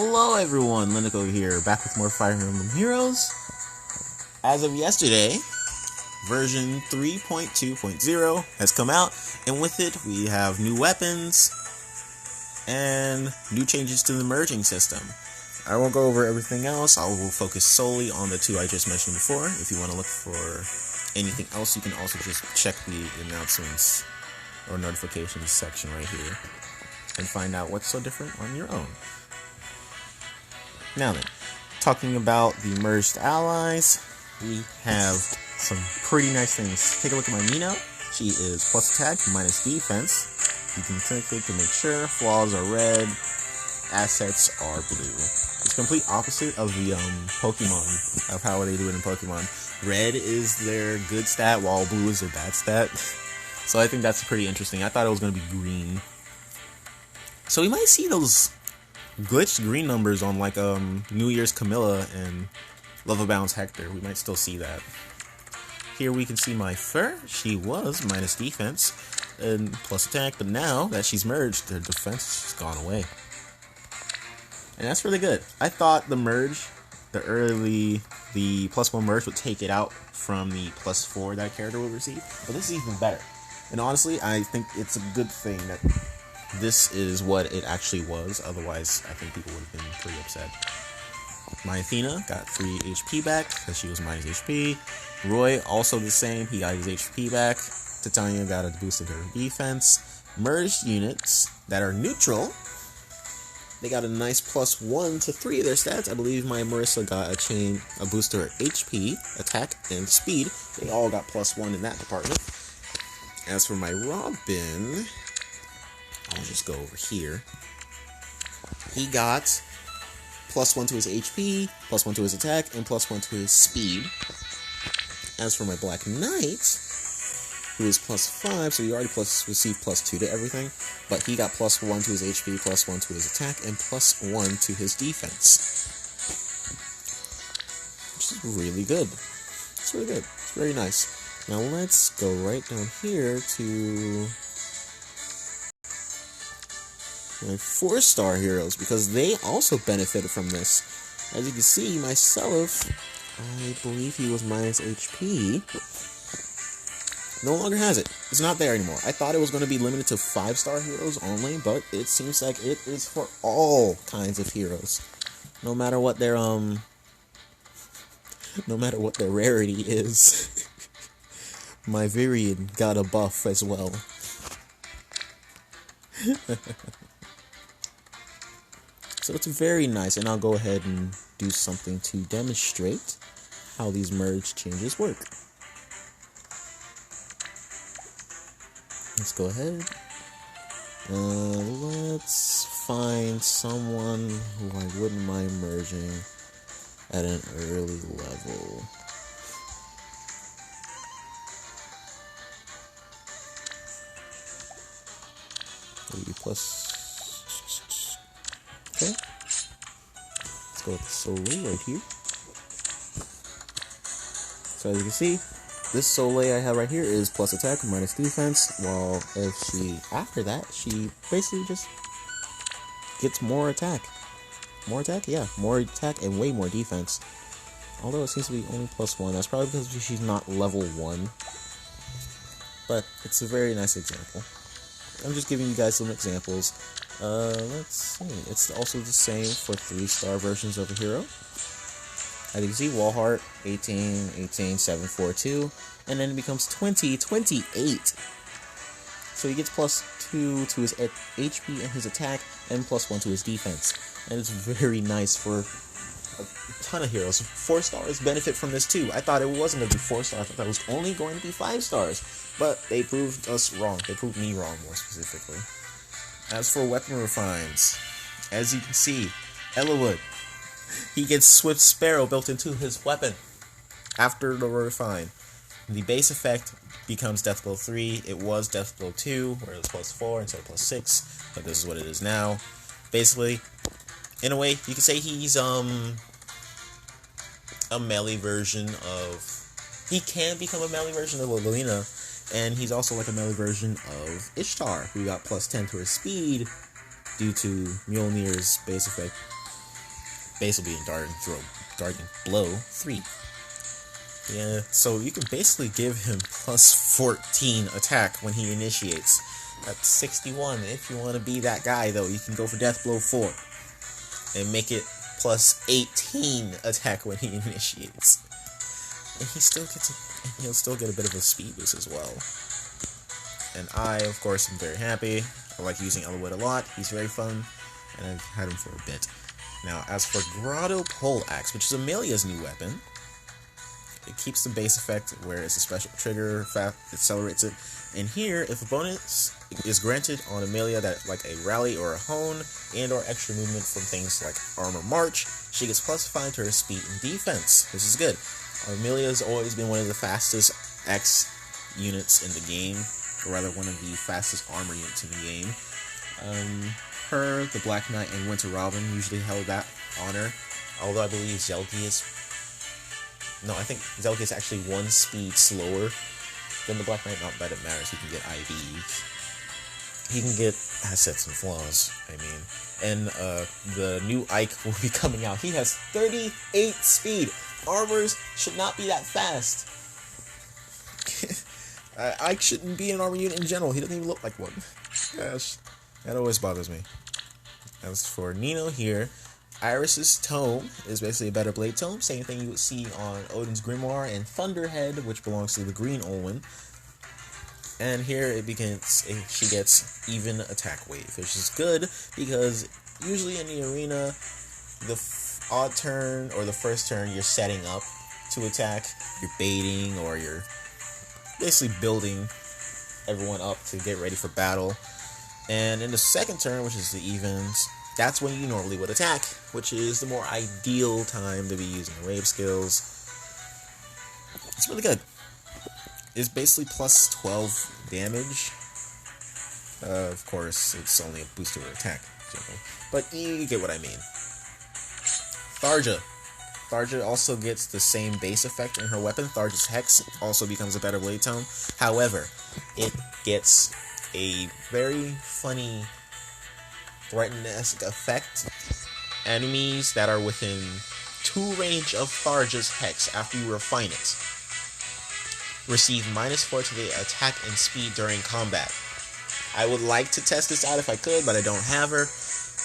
Hello everyone, Linico here, back with more Fire Emblem Heroes. As of yesterday, version 3.2.0 has come out, and with it we have new weapons and new changes to the merging system. I won't go over everything else. I will focus solely on the two I just mentioned before. If you want to look for anything else, you can also just check the announcements or notifications section right here and find out what's so different on your own. Now then, talking about the merged allies, we have some pretty nice things. Take a look at my Mino. She is plus attack, minus defense. You can click it to make sure. Flaws are red, assets are blue. It's complete opposite of the Pokemon, of how they do it in Pokemon. Red is their good stat, while blue is their bad stat. So I think that's pretty interesting. I thought it was going to be green. So we might see those glitched green numbers on like New Year's Camilla and Love Abound's Hector. We might still see that. Here we can see my Fur. She was minus defense and plus attack, but now that she's merged, her defense has gone away. And that's really good. I thought the merge, the +1 merge would take it out from the +4 that character would receive, but this is even better. And honestly, I think it's a good thing that this is what it actually was. Otherwise, I think people would have been pretty upset. My Athena got 3 HP back because she was minus HP. Roy, also the same. He got his HP back. Titania got a boost of her defense. Merged units that are neutral, they got a nice +1 to 3 of their stats. I believe my Marissa got a boost to her HP, attack, and speed. They all got +1 in that department. As for my Robin, I'll just go over here. He got +1 to his HP, +1 to his attack, and +1 to his speed. As for my Black Knight, who is +5, so he already received +2 to everything, but he got +1 to his HP, +1 to his attack, and +1 to his defense. Which is really good. It's really good. It's very nice. Now let's go right down here to my 4-star heroes, because they also benefited from this. As you can see, myself, I believe he was minus HP, no longer has it. It's not there anymore. I thought it was going to be limited to 5-star heroes only, but it seems like it is for all kinds of heroes, no matter what their rarity is. My Viridian got a buff as well. So it's very nice, and I'll go ahead and do something to demonstrate how these merge changes work. Let's go ahead. Let's find someone who I wouldn't mind merging at an early level. Maybe plus. Okay. Let's go with the Soleil right here. So as you can see, this Soleil I have right here is plus attack, minus defense, while if after that, she basically just gets more attack. More attack? Yeah, more attack and way more defense. Although it seems to be only +1. That's probably because she's not level 1. But it's a very nice example. I'm just giving you guys some examples. Let's see. It's also the same for 3-star versions of a hero. As you can see, Wallheart, 18, 18, 7, 4, 2. And then it becomes 20, 28. So he gets +2 to his HP and his attack, and +1 to his defense. And it's very nice for a ton of heroes. 4-stars benefit from this too. I thought it wasn't going to be 4-stars. I thought it was only going to be 5-stars. But they proved us wrong. They proved me wrong, more specifically. As for weapon refines, as you can see, Ellawood, he gets Swift Sparrow built into his weapon after the refine. The base effect becomes Death Blow 3. It was Death Blow 2, where it was +4 instead of +6, but this is what it is now. Basically, in a way, you could say he's a melee version of... He can become a melee version of Lilina, and he's also like a melee version of Ishtar, who got +10 to her speed due to Mjolnir's base effect basically in Darting Blow 3. Yeah, so you can basically give him plus 14 attack when he initiates. That's 61. If you want to be that guy, though, you can go for Death Blow 4 and make it plus 18 attack when he initiates. And he'll still get a bit of a speed boost as well. And I, of course, am very happy. I like using Elowood a lot. He's very fun, and I've had him for a bit. Now, as for Grotto Pole Axe, which is Amelia's new weapon, it keeps the base effect where it's a special trigger, accelerates it. And here, if a bonus is granted on Amelia that like a rally or a hone and or extra movement from things like armor march, she gets plus 5 to her speed and defense. This is good. Amelia's always been one of the fastest X units in the game, or rather one of the fastest armor units in the game. Her, the Black Knight, and Winter Robin usually held that honor, although I believe Zelgius... No, I think Zelgius is actually 1 speed slower than the Black Knight. Not that it matters, he can get IVs. He can get assets and flaws, I mean. And the new Ike will be coming out. He has 38 speed. Armors should not be that fast. Ike shouldn't be an armor unit in general. He doesn't even look like one. Gosh, that always bothers me. As for Nino here, Iris's Tome is basically a better blade tome. Same thing you would see on Odin's Grimoire and Thunderhead, which belongs to the Green Olwen. And here she gets even attack wave, which is good because usually in the arena, the odd turn or the first turn you're setting up to attack, you're baiting, or you're basically building everyone up to get ready for battle. And in the second turn, which is the evens, that's when you normally would attack, which is the more ideal time to be using wave skills. It's really good. It's basically plus 12 damage. Of course, it's only a boost to her attack, but you get what I mean. Tharja. Tharja also gets the same base effect in her weapon. Tharja's Hex also becomes a better blade tome. However, it gets a very funny Threaten-esque effect. Enemies that are within 2 range of Tharja's Hex after you refine it receive -4 to the attack and speed during combat. I would like to test this out if I could, but I don't have her.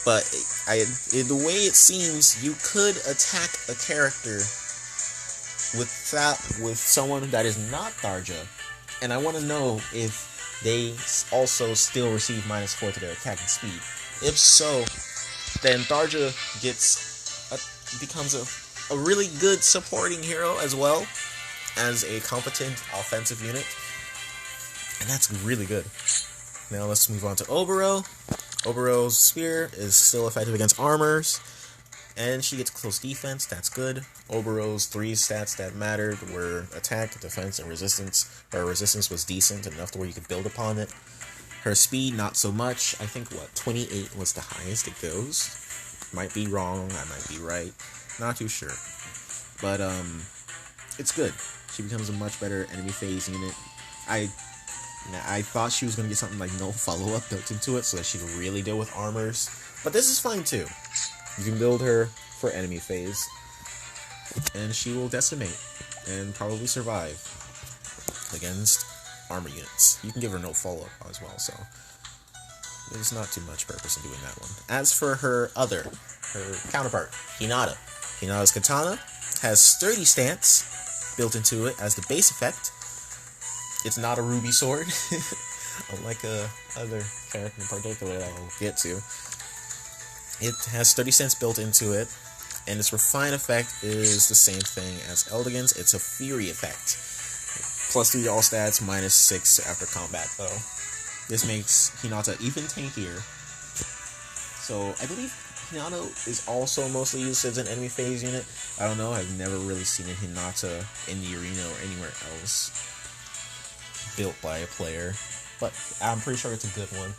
But the way it seems, you could attack a character with someone that is not Tharja, and I want to know if they also still receive -4 to their attack and speed. If so, then Tharja becomes a really good supporting hero as well as a competent offensive unit, and that's really good. Now let's move on to Obero. Obero's spear is still effective against armors, and she gets close defense. That's good. Obero's 3 stats that mattered were attack, defense, and resistance. Her resistance was decent, enough to where you could build upon it. Her speed, not so much. I think, 28 was the highest it goes. Might be wrong, I might be right. Not too sure. But, it's good. She becomes a much better enemy phase unit. I thought she was going to get something like no follow-up built into it so that she could really deal with armors. But this is fine, too. You can build her for enemy phase, and she will decimate and probably survive against armor units. You can give her no follow-up as well, so there's not too much purpose in doing that one. As for her counterpart, Hinata. Hinata's katana has sturdy stance built into it as the base effect. It's not a ruby sword, unlike other character in particular that I'll get to. It has sturdy stance built into it, and its refine effect is the same thing as Eldigan's. It's a fury effect. +3 to all stats, -6 after combat, though. This makes Hinata even tankier. So, I believe Hinata is also mostly used as an enemy phase unit. I don't know, I've never really seen a Hinata in the arena or anywhere else built by a player, but I'm pretty sure it's a good one.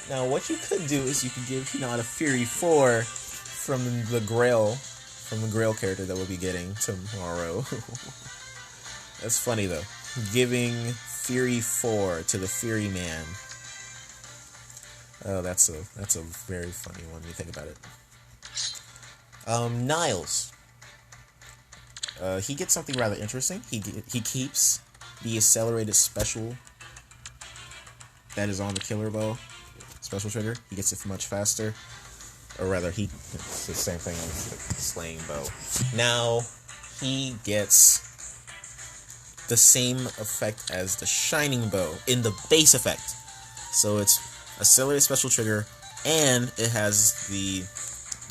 Now what you could do is you could give Hinata Fury 4 from the Grail character that we'll be getting tomorrow. That's funny though. Giving Fury 4 to the Fury Man. Oh, that's a very funny one when you think about it. Niles. He gets something rather interesting. He keeps the accelerated special that is on the killer bow special trigger. He gets it much faster, or rather, it's the same thing as the slaying bow. Now he gets the same effect as the shining bow in the base effect. So it's accelerated special trigger, and it has the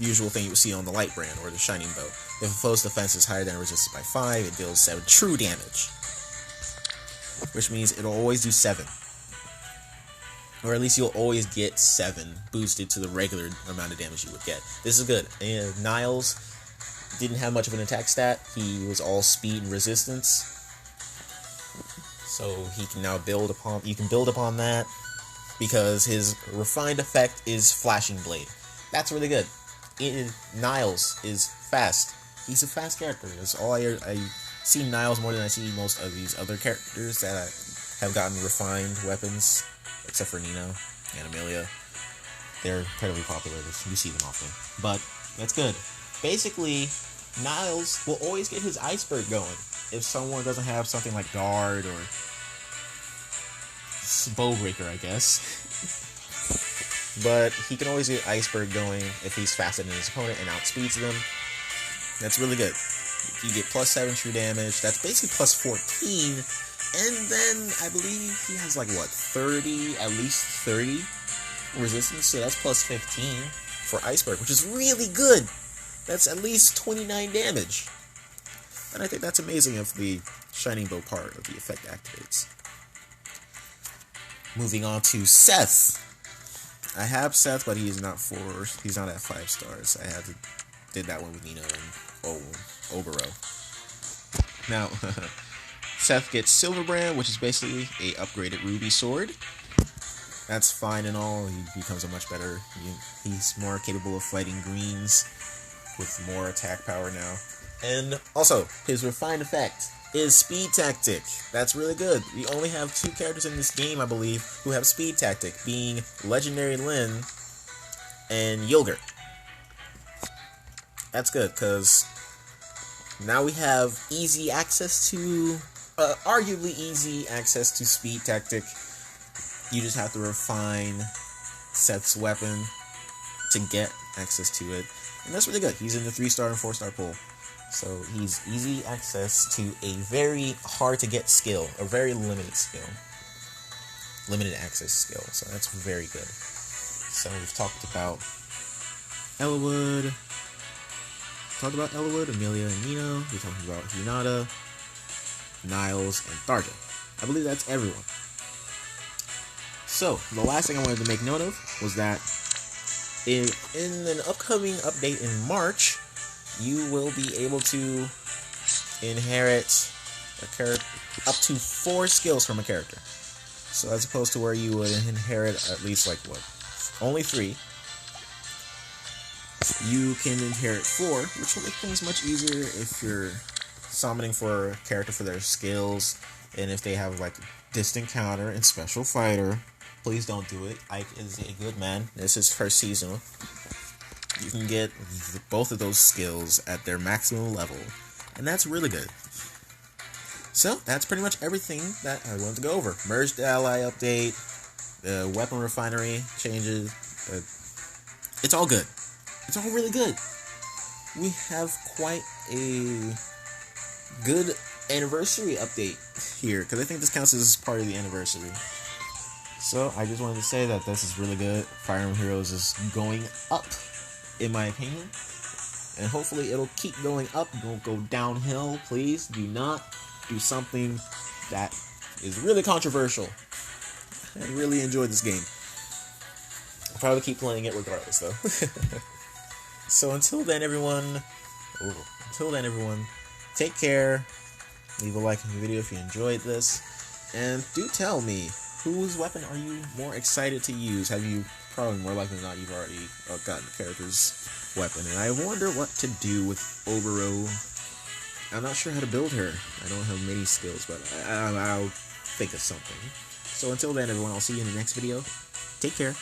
usual thing you would see on the light brand or the shining bow. If a foe's defense is higher than resisted by 5, it deals 7 true damage, which means it'll always do 7, or at least you'll always get 7 boosted to the regular amount of damage you would get. This is good. And Niles didn't have much of an attack stat. He was all speed and resistance, so he can now build upon. You can build upon that because his refined effect is Flashing Blade. That's really good. Niles is fast. He's a fast character. That's all I see Niles more than I see most of these other characters that have gotten refined weapons, except for Nino and Amelia. They're incredibly popular. You see them often. But that's good. Basically, Niles will always get his iceberg going. If someone doesn't have something like Guard or Bowbreaker, I guess. But he can always get Iceberg going if he's faster than his opponent and outspeeds them. That's really good. You get plus 7 true damage. That's basically plus 14. And then I believe he has like what, 30, at least 30 resistance. So that's plus 15 for Iceberg, which is really good. That's at least 29 damage. And I think that's amazing if the Shining Bow part of the effect activates. Moving on to Seth. I have Seth, but he's not at 5 stars. Did that one with Nino and Obero. Now, Seth gets Silverbrand, which is basically a upgraded Ruby sword. That's fine and all. He becomes a much better. He's more capable of fighting greens with more attack power now. And also, his refined effect is Speed Tactic. That's really good. We only have 2 characters in this game, I believe, who have Speed Tactic, being Legendary Lyn and Yogurt. That's good, because now we have easy access to, arguably easy access to Speed Tactic. You just have to refine Seth's weapon to get access to it. And that's really good. He's in the 3-star and 4-star pool. So he's easy access to a very hard to get skill, a very limited skill. Limited access skill. So that's very good. So we've talked about Elwood. Amelia and Nino. We talked about Hinata, Niles, and Tharja. I believe that's everyone. So, the last thing I wanted to make note of was that in an upcoming update in March, you will be able to inherit a character up to 4 skills from a character. So as opposed to where you would inherit at least only 3, you can inherit 4, which will make things much easier if you're summoning for a character for their skills, and if they have distant counter and special fighter. Please don't do it. Ike is a good man. This is first season. You can get both of those skills at their maximum level, and that's really good. So, that's pretty much everything that I wanted to go over. Merged Ally update, the weapon refinery changes, it's all good. It's all really good. We have quite a good anniversary update here, because I think this counts as part of the anniversary. So, I just wanted to say that this is really good. Fire Emblem Heroes is going up, in my opinion. And hopefully it'll keep going up. Don't go downhill. Please do not do something that is really controversial. I really enjoyed this game. I'll probably keep playing it regardless, though. So until then, everyone, take care. Leave a like on the video if you enjoyed this. And do tell me, whose weapon are you more excited to use? Have you, probably more likely than not, you've already gotten the character's weapon. And I wonder what to do with Obero. I'm not sure how to build her. I don't have many skills, but I'll think of something. So until then, everyone, I'll see you in the next video. Take care.